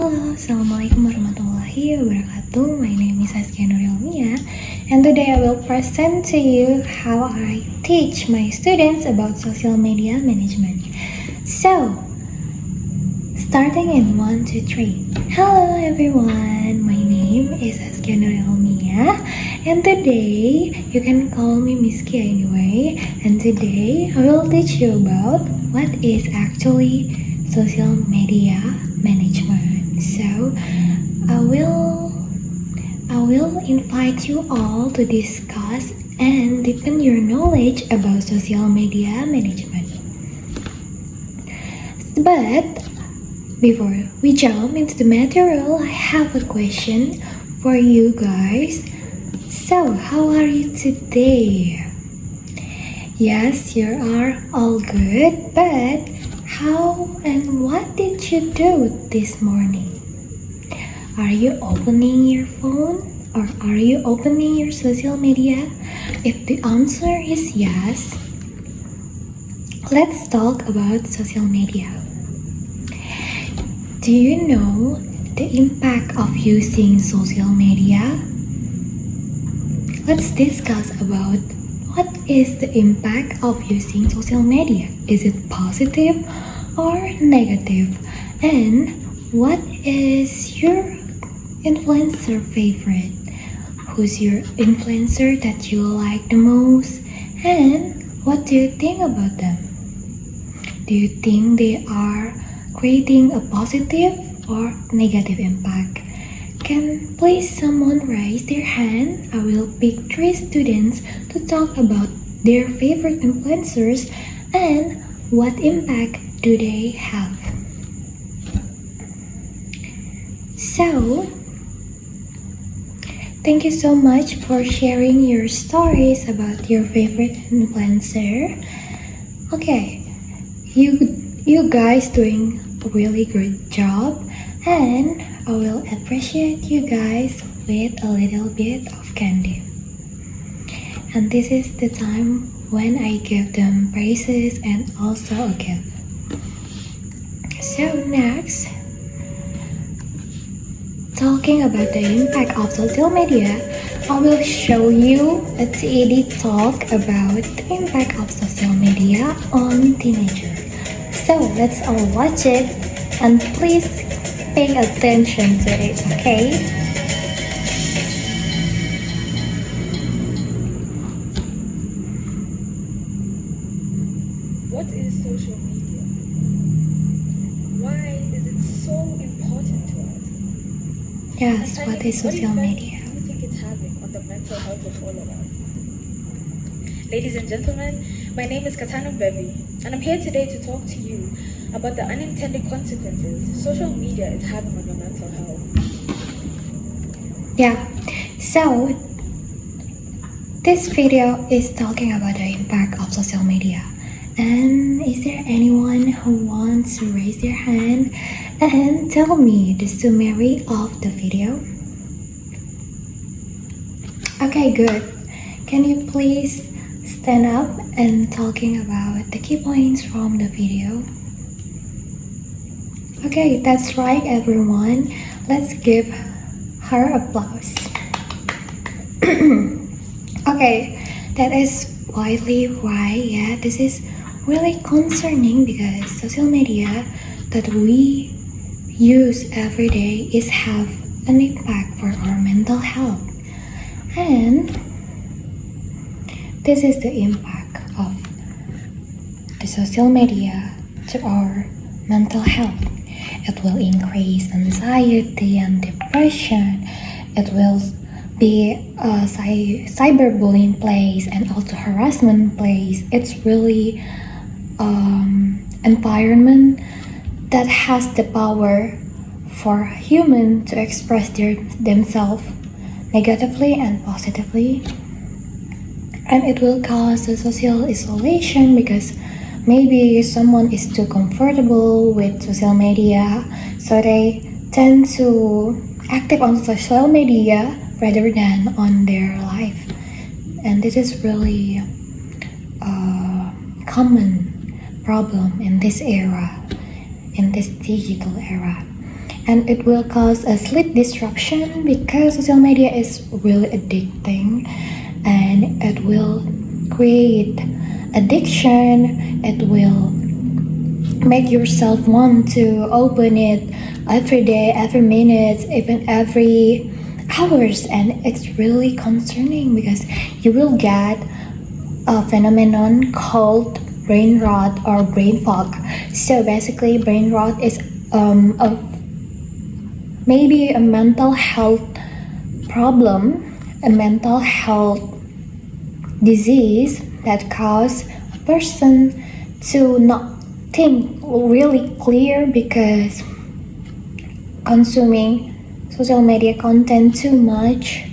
Halo, Assalamualaikum warahmatullahi wabarakatuh. My name is Nurul, and today I will present to you how I teach my students about social media management. So, starting in 1, 2, 3. Hello everyone, my name is Nurul, and today you can call me Miss Kia anyway. And today I will teach you about what is actually social media management. So I will invite you all to discuss and deepen your knowledge about social media management. But before we jump into the material, I have a question for you guys. So, how are you today? Yes, you are all good, but how and what did you do this morning? Are you opening your phone or are you opening your social media? If the answer is yes, let's talk about social media. Do you know the impact of using social media? Let's discuss about what is the impact of using social media. Is it positive or negative? And what is your influencer favorite? Who's your influencer that you like the most? And what do you think about them? Do you think they are creating a positive or negative impact? Can please someone raise their hand? I will pick 3 students to talk about their favorite influencers and what impact do they have. So, thank you so much for sharing your stories about your favorite influencer. Okay, you guys doing a really good job, and I will appreciate you guys with a little bit of candy. And this is the time when I give them praises and also a gift. So next, talking about the impact of social media, I will show you a TED talk about the impact of social media on teenagers. So let's all watch it and please pay attention to it, okay? What is social media? Why is it so important to us? Yes, what is social media? What do you think it's having on the mental health of all of us? Ladies and gentlemen, my name is Katana Bevi, and I'm here today to talk to you about the unintended consequences social media is having on your mental health. Yeah, so this video is talking about the impact of social media. And is there anyone who wants to raise their hand and tell me the summary of the video? Okay, good. Can you please stand up and talking about the key points from the video? Okay, that's right everyone. Let's give her applause. Okay, that is widely right. Yeah, this is really concerning because social media that we use every day is have an impact for our mental health. And this is the impact of the social media to our mental health. It will increase anxiety and depression. It will be a cyberbullying place and also harassment place. It's really environment that has the power for humans to express themselves negatively and positively. And it will cause a social isolation because maybe someone is too comfortable with social media, so they tend to active on social media rather than on their life. And this is really a common problem in this era, in this digital era. and it will cause a sleep disruption because social media is really addicting, and it will create addiction. It will make yourself want to open it every day, every minute, even every hours, and it's really concerning because you will get a phenomenon called brain rot or brain fog. So basically, brain rot is maybe a mental health problem, a mental health disease that cause a person to not think really clear because consuming social media content too much.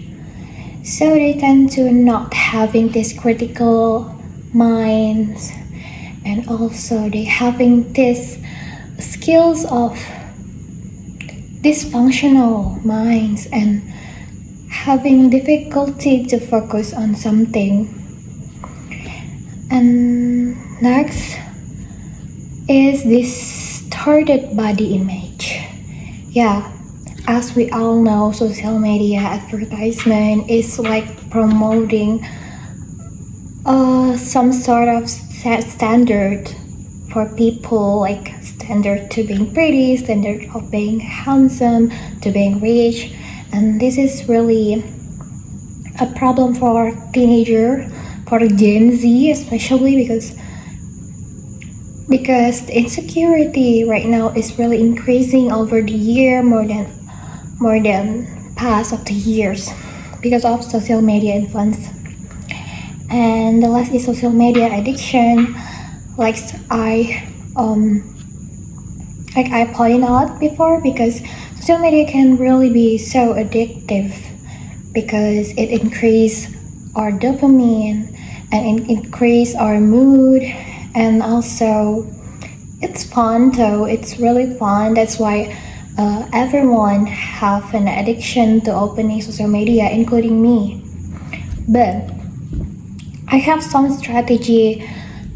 So they tend to not having this critical minds, and also they having this skills of dysfunctional minds and having difficulty to focus on something. And next is distorted body image. Yeah, as we all know, social media advertisement is like promoting some sort of standard for people, like standard to being pretty, standard of being handsome, to being rich, and this is really a problem for teenager, for Gen Z especially, because the insecurity right now is really increasing over the year, more than past of the years because of social media influence. And the last is social media addiction. Like I pointed out before, because social media can really be so addictive because it increase our dopamine and it increase our mood, and also it's fun though. It's really fun. That's why everyone have an addiction to opening social media, including me. But I have some strategy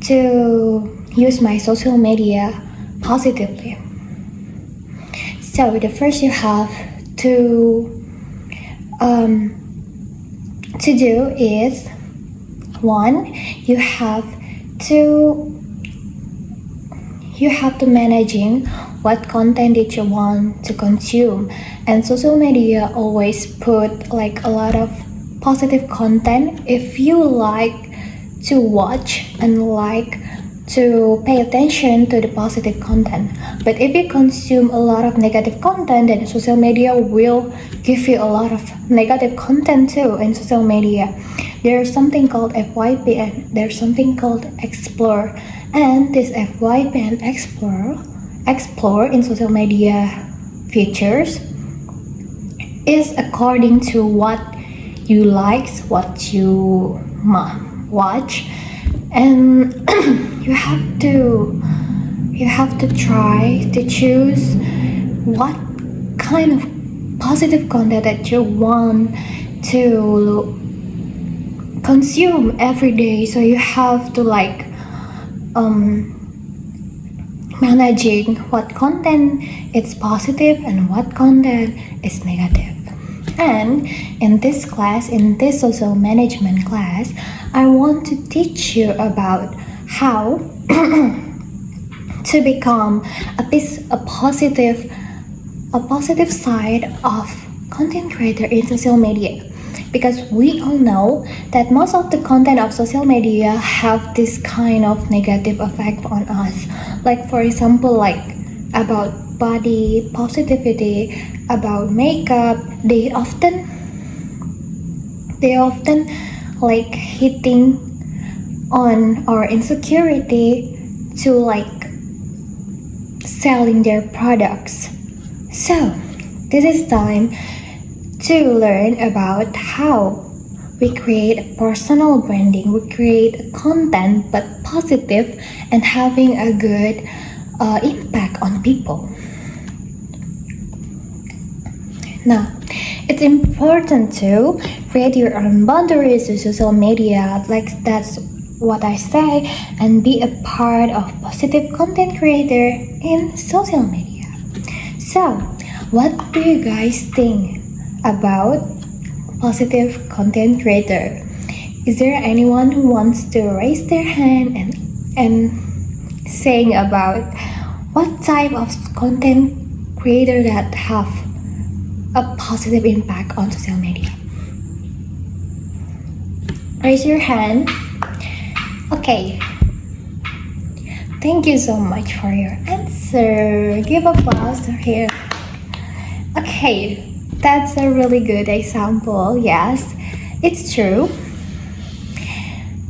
to use my social media positively. So the first you have to do is, one, you have to managing what content that you want to consume, and social media always put like a lot of positive content if you like to watch and like to pay attention to the positive content. But if you consume a lot of negative content, then social media will give you a lot of negative content too in social media. There's something called FYP and there's something called Explore, and this FYP and Explore in social media features is according to what you like, what you watch, and you have to try to choose what kind of positive content that you want to consume every day. So you have to like managing what content is positive and what content is negative. And in this class, in this social management class, I want to teach you about how to become a positive side of content creator in social media. Because we all know that most of the content of social media have this kind of negative effect on us. Like for example, like about body positivity, about makeup, they often like hitting on our insecurity to like selling their products. So this is time to learn about how we create a personal branding, we create a content but positive and having a good impact on people. Now, it's important to create your own boundaries to social media, like that's what I say, and be a part of positive content creator in social media. So, What do you guys think about positive content creator? Is there anyone who wants to raise their hand and saying about what type of content creator that have a positive impact on social media? Raise your hand. Okay. Thank you so much for your answer. Give applause to here. Okay, that's a really good example. Yes, it's true.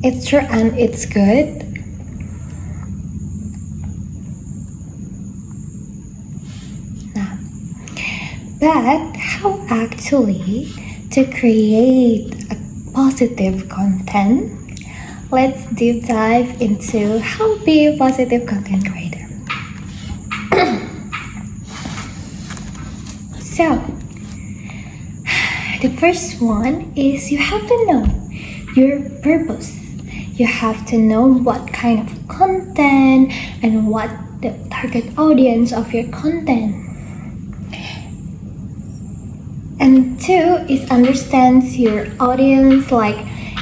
It's true and it's good. Now, but how actually to create a positive content? Let's deep dive into how to be a positive content creator. So, the first one is you have to know your purpose. You have to know what kind of content and what the target audience of your content. And two is understands your audience, like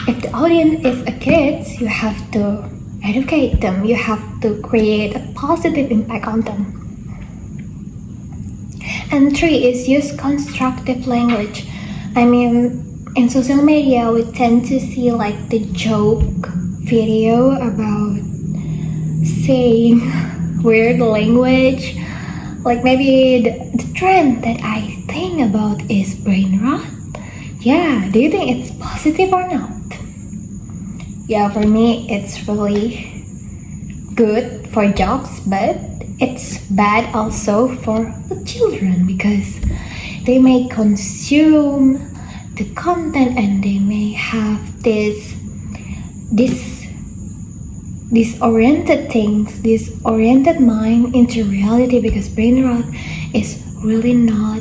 if the audience is a kids, you have to educate them. You have to create a positive impact on them. And three is use constructive language. I mean, in social media, we tend to see like the joke video about saying weird language. Like maybe the trend that I think about is brain rot. Yeah, do you think it's positive or not? Yeah, for me, it's really good for jokes, but it's bad also for the children because they may consume the content and they may have this disoriented things, disoriented mind into reality because brain rot is really not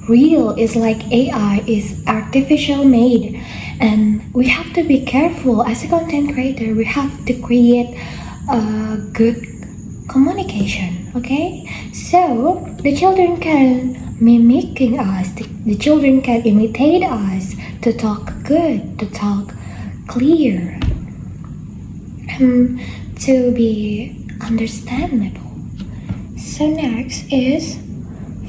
real. It's like AI is artificial made, and we have to be careful as a content creator. We have to create a good communication. Okay, so the children can mimicking us. The children can imitate us to talk good, to talk clear, and to be understandable. So next is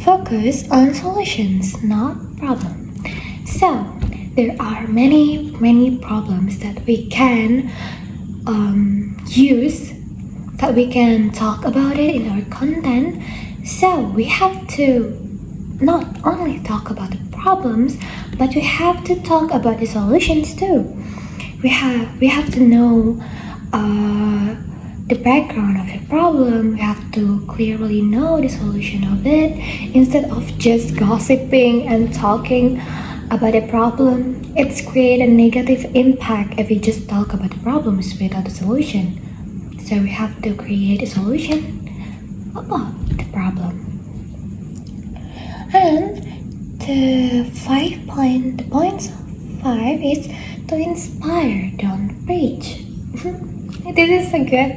focus on solutions, not problems. So there are many problems that we can use, that we can talk about it in our content. So we have to not only talk about the problems, but we have to talk about the solutions too. We have to know the background of the problem. We have to clearly know the solution of it instead of just gossiping and talking about a problem. It's create a negative impact if we just talk about the problems without a solution. So we have to create a solution about the problem. And the points of 5 is to inspire, don't preach. This is a good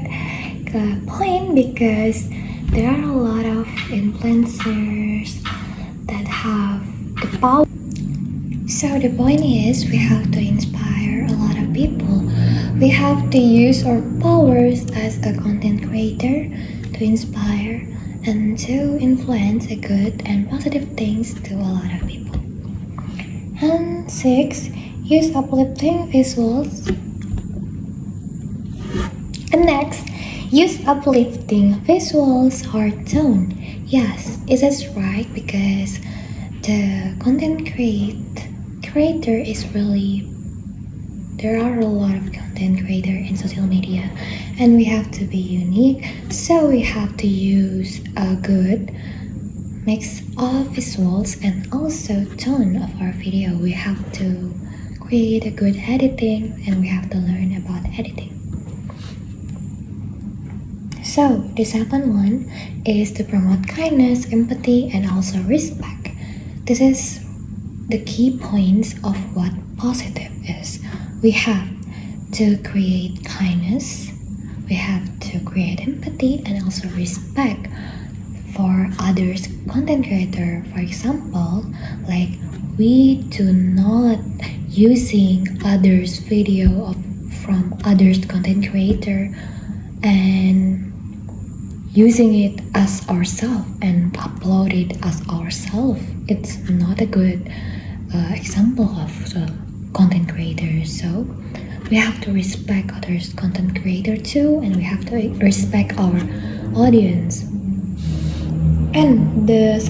point because there are a lot of influencers that have the power. So the point is we have to inspire a lot of people. We have to use our powers as a content creator to inspire and to influence a good and positive things to a lot of people. And 6, use uplifting visuals. And next, use uplifting visuals or tone. Yes, it is right because the content creator is really, there are a lot of content creator in social media and we have to be unique, so we have to use a good mix of visuals and also tone of our video. We have to create a good editing and we have to learn about editing. So the 7th one is to promote kindness, empathy, and also respect. This is the key points of what positive is. We have to create kindness, we have to create empathy, and also respect for others content creator. For example, like we do not using others video from others content creator and using it as ourselves and upload it as ourselves. It's not a good example of content creators. So we have to respect others content creator too, and we have to respect our audience. And the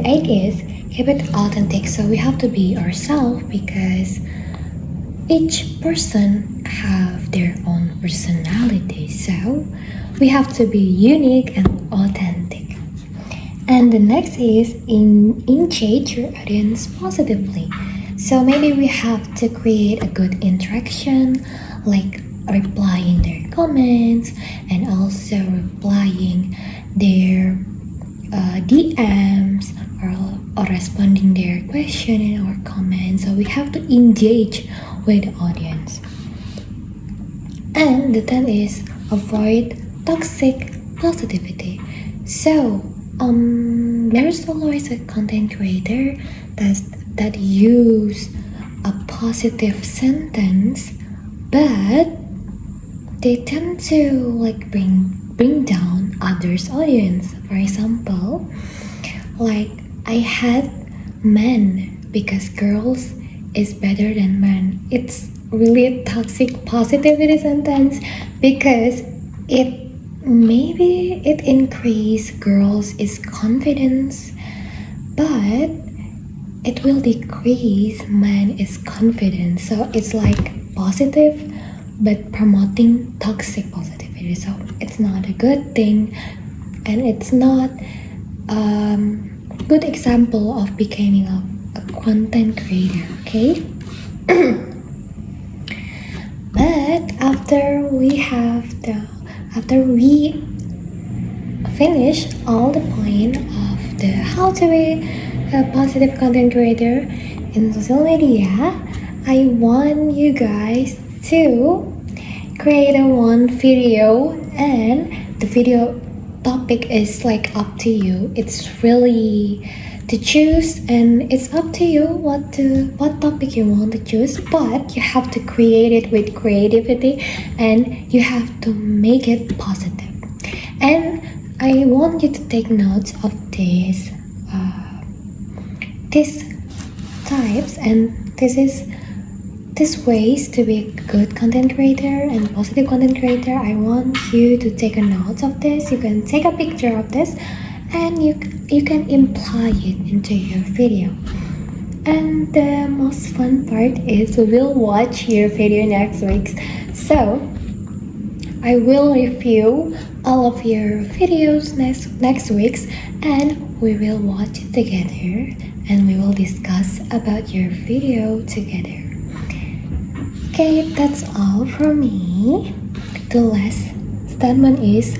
eighth is keep it authentic. So we have to be ourselves because each person have their own personality. So we have to be unique and authentic. And the next is engage your audience positively. So maybe we have to create a good interaction, like replying their comments and also replying their DMs or responding their question in our comments. So we have to engage with the audience. And the 10th is avoid toxic positivity. So there's always a content creator that use a positive sentence, but they tend to like bring down others' audience. For example, like I had men because girls is better than men. It's really a toxic positivity sentence because it increase girls' confidence, but it will decrease men's confidence. So it's like positive but promoting toxic positivity. So it's not a good thing, and it's not good example of becoming a content creator. Okay. But after we finish all the point of the how to be a positive content creator in social media, I want you guys to create one video, and the video topic is like up to you. It's really to choose, and it's up to you what topic you want to choose, but you have to create it with creativity and you have to make it positive. And I want you to take notes of these types, and this ways to be a good content creator and positive content creator. I want you to take a note of this. You can take a picture of this and you can imply it into your video. And the most fun part is we will watch your video next week. So I will review all of your videos next week, and we will watch it together and we will discuss about your video together. Okay, that's all from me. The last statement is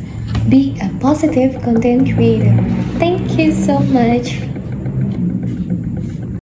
be a positive content creator. Thank you so much